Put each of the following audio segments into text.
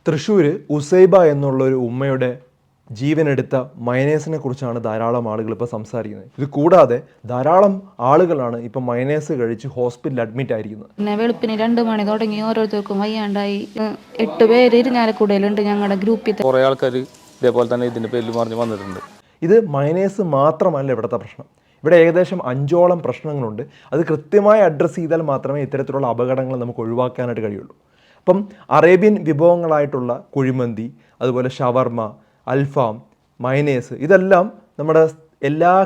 തൃശ്ശൂർ ഉസൈബ എന്നുള്ളൊരു ഉമ്മയുടെ ജീവനെടുത്ത മയനേസിനെ കുറിച്ചാണ് ധാരാളം ആളുകൾ ഇപ്പോൾ സംസാരിക്കുന്നത്. ഇത് കൂടാതെ ധാരാളം ആളുകളാണ് ഇപ്പം മയനേസ് കഴിച്ച് ഹോസ്പിറ്റലിൽ അഡ്മിറ്റ് ആയിരിക്കുന്നത്. പിന്നെ വെളുപ്പിന് 2 മണി തുടങ്ങി ഓരോരുത്തർക്കും വയ്യാണ്ടായി. 8 പേര് ഇരിഞ്ഞാലക്കുടയിലുണ്ട് ഞങ്ങളുടെ ഗ്രൂപ്പിൽ. കുറേ ആൾക്കാർ ഇതേപോലെ തന്നെ ഇതിൻ്റെ പേരിൽ മറിഞ്ഞ് വന്നിട്ടുണ്ട്. ഇത് മയനേസ് മാത്രമല്ല ഇവിടുത്തെ പ്രശ്നം. ഇവിടെ ഏകദേശം 5ഓളം പ്രശ്നങ്ങളുണ്ട്. അത് കൃത്യമായി അഡ്രസ്സ് ചെയ്താൽ മാത്രമേ ഇത്തരത്തിലുള്ള അപകടങ്ങൾ നമുക്ക് ഒഴിവാക്കാനായിട്ട് കഴിയുള്ളൂ. അപ്പം അറേബ്യൻ വിഭവങ്ങളായിട്ടുള്ള കുഴിമന്തി, അതുപോലെ ഷവർമ, അൽഫാം, മയനേസ് ഇതെല്ലാം നമ്മുടെ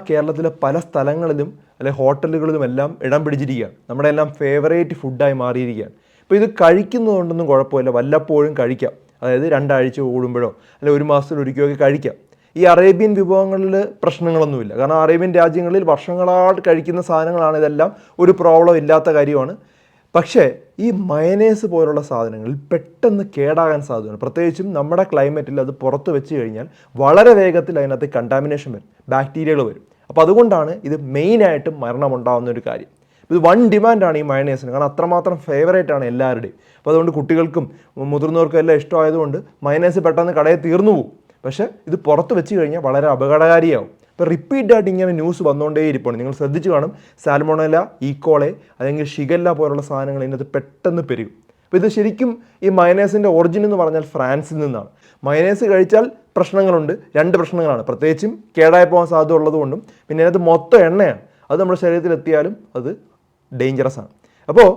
കേരളത്തിലെ പല സ്ഥലങ്ങളിലും അല്ലെങ്കിൽ ഹോട്ടലുകളിലും എല്ലാം ഇടം പിടിച്ചിരിക്കുകയാണ്. നമ്മുടെ എല്ലാം ഫേവറേറ്റ് ഫുഡായി മാറിയിരിക്കുകയാണ്. ഇപ്പോൾ ഇത് കഴിക്കുന്നതുകൊണ്ടൊന്നും കുഴപ്പമില്ല, വല്ലപ്പോഴും കഴിക്കാം. അതായത് 2 ആഴ്ച കൂടുമ്പോഴോ അല്ലെങ്കിൽ 1 മാസത്തിലൊരിക്കലോ ഒക്കെ കഴിക്കാം. ഈ അറേബ്യൻ വിഭവങ്ങളിൽ പ്രശ്നങ്ങളൊന്നുമില്ല. കാരണം അറേബ്യൻ രാജ്യങ്ങളിൽ വർഷങ്ങളായിട്ട് കഴിക്കുന്ന സാധനങ്ങളാണ്. ഇതെല്ലാം ഒരു പ്രോബ്ലം ഇല്ലാത്ത കാര്യമാണ്. പക്ഷേ ഈ മയനേസ് പോലുള്ള സാധനങ്ങളിൽ പെട്ടെന്ന് കേടാകാൻ സാധ്യതയാണ്. പ്രത്യേകിച്ചും നമ്മുടെ ക്ലൈമറ്റിൽ അത് പുറത്ത് വെച്ച് കഴിഞ്ഞാൽ വളരെ വേഗത്തിൽ അതിനകത്ത് കണ്ടാമിനേഷൻ വരും, ബാക്ടീരിയകൾ വരും. അപ്പോൾ അതുകൊണ്ടാണ് ഇത് മെയിനായിട്ടും മരണമുണ്ടാകുന്ന ഒരു കാര്യം. ഇത് വൺ ഡിമാൻഡാണ് ഈ മയനേസിന്. കാരണം അത്രമാത്രം ഫേവറേറ്റ് ആണ് എല്ലാവരുടെയും. അപ്പോൾ അതുകൊണ്ട് കുട്ടികൾക്കും മുതിർന്നവർക്കും എല്ലാം ഇഷ്ടമായതുകൊണ്ട് മയനേസ് പെട്ടെന്ന് കടയിൽ തീർന്നു പോകും. പക്ഷേ ഇത് പുറത്ത് വെച്ച് കഴിഞ്ഞാൽ വളരെ അപകടകാരിയാവും. ഇപ്പോൾ റിപ്പീറ്റായിട്ട് ഇങ്ങനെ ന്യൂസ് വന്നുകൊണ്ടേ ഇരിപ്പുണ്ട്. നിങ്ങൾ ശ്രദ്ധിച്ച് കാണും, സാൽമോണല, ഈക്കോളെ അല്ലെങ്കിൽ ഷിഗല്ല പോലുള്ള സാധനങ്ങൾ ഇതിനകത്ത് പെട്ടെന്ന് പെരുകും. അപ്പോൾ ഇത് ശരിക്കും ഈ മയനേസിൻ്റെ ഒറിജിൻ എന്ന് പറഞ്ഞാൽ ഫ്രാൻസിൽ നിന്നാണ്. മയനേസ് കഴിച്ചാൽ പ്രശ്നങ്ങളുണ്ട്. 2 പ്രശ്നങ്ങളാണ്. പ്രത്യേകിച്ചും കേടായി പോകാൻ സാധ്യത ഉള്ളതുകൊണ്ടും പിന്നെ അതിനകത്ത് മൊത്തം എണ്ണയാണ്. അത് നമ്മുടെ ശരീരത്തിൽ എത്തിയാലും അത് ഡേഞ്ചറസ് ആണ്. അപ്പോൾ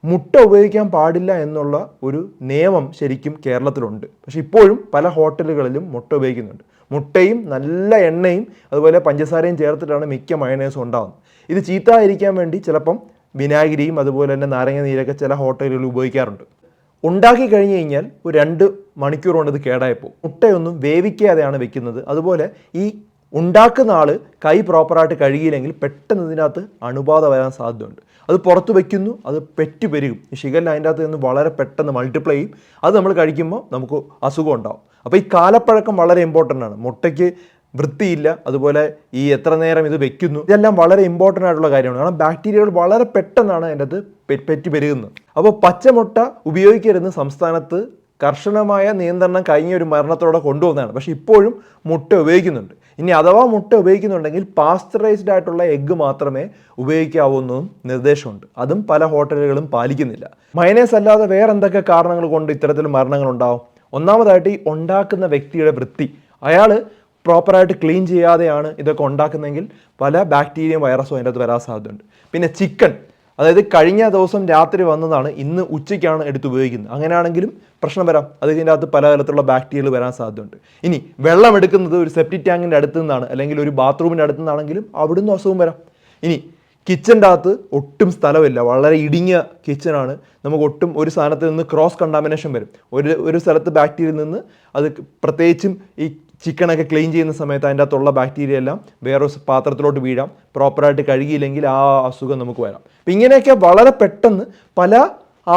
മുട്ട ഉപയോഗിക്കാൻ പാടില്ല എന്നുള്ള ഒരു നിയമം ശരിക്കും കേരളത്തിലുണ്ട്. പക്ഷേ ഇപ്പോഴും പല ഹോട്ടലുകളിലും മുട്ട ഉപയോഗിക്കുന്നുണ്ട്. മുട്ടയും നല്ല എണ്ണയും അതുപോലെ പഞ്ചസാരയും ചേർത്തിട്ടാണ് മിക്ക മയനേസും ഉണ്ടാകുന്നത്. ഇത് ചീത്തയായിരിക്കാൻ വേണ്ടി ചിലപ്പം വിനാഗിരിയും അതുപോലെ തന്നെ നാരങ്ങ നീരൊക്കെ ചില ഹോട്ടലുകളിൽ ഉപയോഗിക്കാറുണ്ട്. ഉണ്ടാക്കി കഴിഞ്ഞ് കഴിഞ്ഞാൽ ഒരു 2 മണിക്കൂർ കൊണ്ട് ഇത് കേടായിപ്പോൾ. മുട്ടയൊന്നും വേവിക്കാതെയാണ് വെക്കുന്നത്. അതുപോലെ ഈ ഉണ്ടാക്കുന്ന ആൾ കൈ പ്രോപ്പറായിട്ട് കഴുകിയില്ലെങ്കിൽ പെട്ടെന്ന് ഇതിനകത്ത് അണുബാധ വരാൻ സാധ്യതയുണ്ട്. അത് പുറത്ത് വയ്ക്കുന്നു, അത് പെറ്റു പെരുകും. ഈ ഷിഗല്ല അതിൻ്റെ അകത്ത് നിന്ന് വളരെ പെട്ടെന്ന് മൾട്ടിപ്ലൈ ചെയ്യും. അത് നമ്മൾ കഴിക്കുമ്പോൾ നമുക്ക് അസുഖം ഉണ്ടാവും. അപ്പോൾ ഈ കാലപ്പഴക്കം വളരെ ഇമ്പോർട്ടൻ്റ് ആണ്. മുട്ടയ്ക്ക് വൃത്തിയില്ല, അതുപോലെ ഈ എത്ര നേരം ഇത് വെക്കുന്നു, ഇതെല്ലാം വളരെ ഇമ്പോർട്ടൻ്റ് ആയിട്ടുള്ള കാര്യമാണ്. കാരണം ബാക്ടീരിയകൾ വളരെ പെട്ടെന്നാണ് അതിൻ്റെ അകത്ത് പെറ്റു പെരുകുന്നത്. അപ്പോൾ പച്ചമുട്ട ഉപയോഗിക്കരുതെന്ന് സംസ്ഥാനത്ത് കർശനമായ നിയന്ത്രണം കഴിഞ്ഞ ഒരു മരണത്തോടെ കൊണ്ടുവന്നതാണ്. പക്ഷേ ഇപ്പോഴും മുട്ട ഉപയോഗിക്കുന്നുണ്ട്. ഇനി അഥവാ മുട്ട ഉപയോഗിക്കുന്നുണ്ടെങ്കിൽ പാസ്ചറൈസ്ഡ് ആയിട്ടുള്ള എഗ്ഗ് മാത്രമേ ഉപയോഗിക്കാവൂ എന്നും നിർദ്ദേശമുണ്ട്. അതും പല ഹോട്ടലുകളും പാലിക്കുന്നില്ല. മയനേസ് അല്ലാതെ വേറെ എന്തൊക്കെ കാരണങ്ങൾ കൊണ്ട് ഇത്തരത്തിൽ മരണങ്ങൾ ഉണ്ടാവും? ഒന്നാമതായിട്ട് ഈ ഉണ്ടാക്കുന്ന വ്യക്തിയുടെ വൃത്തി. അയാൾ പ്രോപ്പറായിട്ട് ക്ലീൻ ചെയ്യാതെയാണ് ഇതൊക്കെ ഉണ്ടാക്കുന്നതെങ്കിൽ പല ബാക്ടീരിയയും വൈറസും അതിൻ്റെ അകത്ത് വരാൻ സാധ്യതയുണ്ട്. പിന്നെ ചിക്കൻ, അതായത് കഴിഞ്ഞ ദിവസം രാത്രി വന്നതാണ് ഇന്ന് ഉച്ചയ്ക്കാണ് എടുത്ത് ഉപയോഗിക്കുന്നത്. അങ്ങനെയാണെങ്കിലും പ്രശ്നം വരാം. അതിൻ്റെ അകത്ത് പലതരത്തിലുള്ള ബാക്ടീരിയകൾ വരാൻ സാധ്യതയുണ്ട്. ഇനി വെള്ളം എടുക്കുന്നത് ഒരു സെപ്റ്റിക് ടാങ്കിൻ്റെ അടുത്ത് നിന്നാണ് അല്ലെങ്കിൽ ഒരു ബാത്റൂമിൻ്റെ അടുത്ത് നിന്നാണെങ്കിലും അവിടുന്ന് അസുഖം വരാം. ഇനി കിച്ചൻ്റെ അകത്ത് ഒട്ടും സ്ഥലമില്ല, വളരെ ഇടുങ്ങിയ കിച്ചനാണ്. നമുക്ക് ഒട്ടും ഒരു സാധനത്തിൽ നിന്ന് ക്രോസ് കണ്ടാമിനേഷൻ വരും. ഒരു സ്ഥലത്ത് ബാക്ടീരിയയിൽ നിന്ന് അത് പ്രത്യേകിച്ചും ഈ ചിക്കനൊക്കെ ക്ലീൻ ചെയ്യുന്ന സമയത്ത് അതിൻ്റെ അകത്തുള്ള ബാക്ടീരിയ എല്ലാം വേറൊരു പാത്രത്തിലോട്ട് വീഴാം. പ്രോപ്പറായിട്ട് കഴുകിയില്ലെങ്കിൽ ആ അസുഖം നമുക്ക് വരാം. അപ്പം ഇങ്ങനെയൊക്കെ വളരെ പെട്ടെന്ന് പല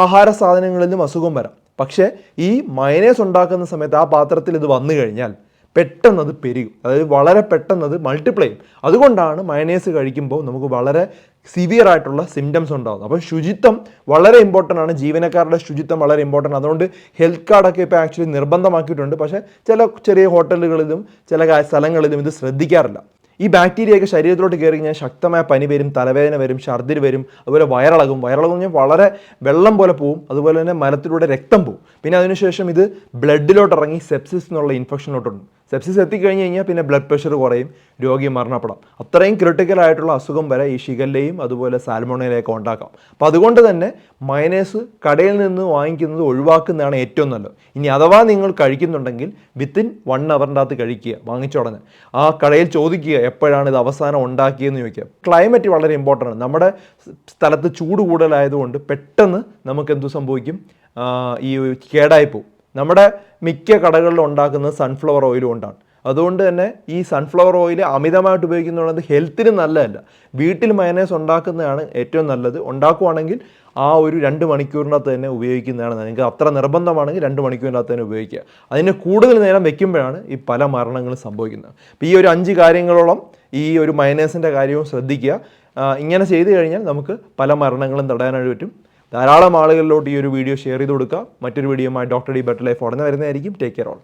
ആഹാര സാധനങ്ങളിലും അസുഖം വരാം. പക്ഷേ ഈ മയനേസ് ഉണ്ടാക്കുന്ന സമയത്ത് ആ പാത്രത്തിൽ ഇത് വന്നു കഴിഞ്ഞാൽ പെട്ടെന്ന് അത് പെരുകും. അതായത് വളരെ പെട്ടെന്ന് അത് മൾട്ടിപ്ലൈ ചെയ്യും. അതുകൊണ്ടാണ് മയനേസ് കഴിക്കുമ്പോൾ നമുക്ക് വളരെ സിവിയർ ആയിട്ടുള്ള സിംറ്റംസ് ഉണ്ടാകുന്നത്. അപ്പോൾ ശുചിത്വം വളരെ ഇമ്പോർട്ടൻ്റ് ആണ്. ജീവനക്കാരുടെ ശുചിത്വം വളരെ ഇമ്പോർട്ടൻ്റ്. അതുകൊണ്ട് ഹെൽത്ത് കാർഡൊക്കെ ഇപ്പോൾ ആക്ച്വലി നിർബന്ധമാക്കിയിട്ടുണ്ട്. പക്ഷേ ചില ചെറിയ ഹോട്ടലുകളിലും ചില സ്ഥലങ്ങളിലും ഇത് ശ്രദ്ധിക്കാറില്ല. ഈ ബാക്ടീരിയയൊക്കെ ശരീരത്തിലോട്ട് കയറി കഴിഞ്ഞാൽ ശക്തമായ പനി വരും, തലവേദന വരും, ഛർദ്ദിൽ വരും, അതുപോലെ വയറിളകും. വയറിളകും കഴിഞ്ഞാൽ വളരെ വെള്ളം പോലെ പോവും. അതുപോലെ തന്നെ മലത്തിലൂടെ രക്തം പോവും. പിന്നെ അതിനുശേഷം ഇത് ബ്ലഡിലോട്ട് ഇറങ്ങി സെപ്സിസ് എന്നുള്ള ഇൻഫെക്ഷനിലോട്ടുണ്ട്. സെപ്സിസ് എത്തിക്കഴിഞ്ഞ് കഴിഞ്ഞാൽ പിന്നെ ബ്ലഡ് പ്രഷർ കുറയും, രോഗി മരണപ്പെടാം. അത്രയും ക്രിട്ടിക്കൽ ആയിട്ടുള്ള അസുഖം വരെ ഈ ഷിഗല്ലയും അതുപോലെ സാൽമോണലയൊക്കെ ഉണ്ടാക്കാം. അപ്പോൾ അതുകൊണ്ട് തന്നെ മയനേസ് കടയിൽ നിന്ന് വാങ്ങിക്കുന്നത് ഒഴിവാക്കുന്നതാണ് ഏറ്റവും നല്ലത്. ഇനി അഥവാ നിങ്ങൾ കഴിക്കുന്നുണ്ടെങ്കിൽ വിത്തിൻ 1 അവറിൻ്റെ അകത്ത് കഴിക്കുക. വാങ്ങിച്ചുടനെ ആ കടയിൽ ചോദിക്കുക എപ്പോഴാണ് ഇത് അവസാനം ഉണ്ടാക്കിയെന്ന് ചോദിക്കുക. ക്ലൈമറ്റ് വളരെ ഇമ്പോർട്ടൻ്റ് ആണ്. നമ്മുടെ സ്ഥലത്ത് ചൂട് കൂടുതലായതുകൊണ്ട് പെട്ടെന്ന് നമുക്ക് എന്തു സംഭവിക്കും, ഈ കേടായിപ്പോവും. നമ്മുടെ മിക്ക കടകളിലും ഉണ്ടാക്കുന്നത് സൺഫ്ലവർ ഓയിൽ കൊണ്ടാണ്. അതുകൊണ്ട് തന്നെ ഈ സൺഫ്ലവർ ഓയിൽ അമിതമായിട്ട് ഉപയോഗിക്കുന്നത് ഹെൽത്തിന് നല്ലതല്ല. വീട്ടിൽ മയനേസ് ഉണ്ടാക്കുന്നതാണ് ഏറ്റവും നല്ലത്. ഉണ്ടാക്കുവാണെങ്കിൽ ആ ഒരു 2 മണിക്കൂറിനകത്ത് തന്നെ ഉപയോഗിക്കുന്നതാണ്. നിങ്ങൾക്ക് അത്ര നിർബന്ധമാണെങ്കിൽ 2 മണിക്കൂറിനകത്ത് തന്നെ ഉപയോഗിക്കുക. അതിന് കൂടുതൽ നേരം വെക്കുമ്പോഴാണ് ഈ പല മരണങ്ങളും സംഭവിക്കുന്നത്. അപ്പോൾ ഈ ഒരു 5 കാര്യങ്ങളോളം ഈ ഒരു മയനേസിൻ്റെ കാര്യവും ശ്രദ്ധിക്കുക. ഇങ്ങനെ ചെയ്തു കഴിഞ്ഞാൽ നമുക്ക് പല മരണങ്ങളും തടയാനായിട്ട് പറ്റും. ധാരാളം ആളുകളിലോട്ട് ഈ ഒരു വീഡിയോ ഷെയർ ചെയ്ത് കൊടുക്കുക. മറ്റൊരു വീഡിയോയുമായി ഡോക്ടർ ഡി ബെറ്റർ ലൈഫ് ഉടനെ വരുന്നതായിരിക്കും. Take care all.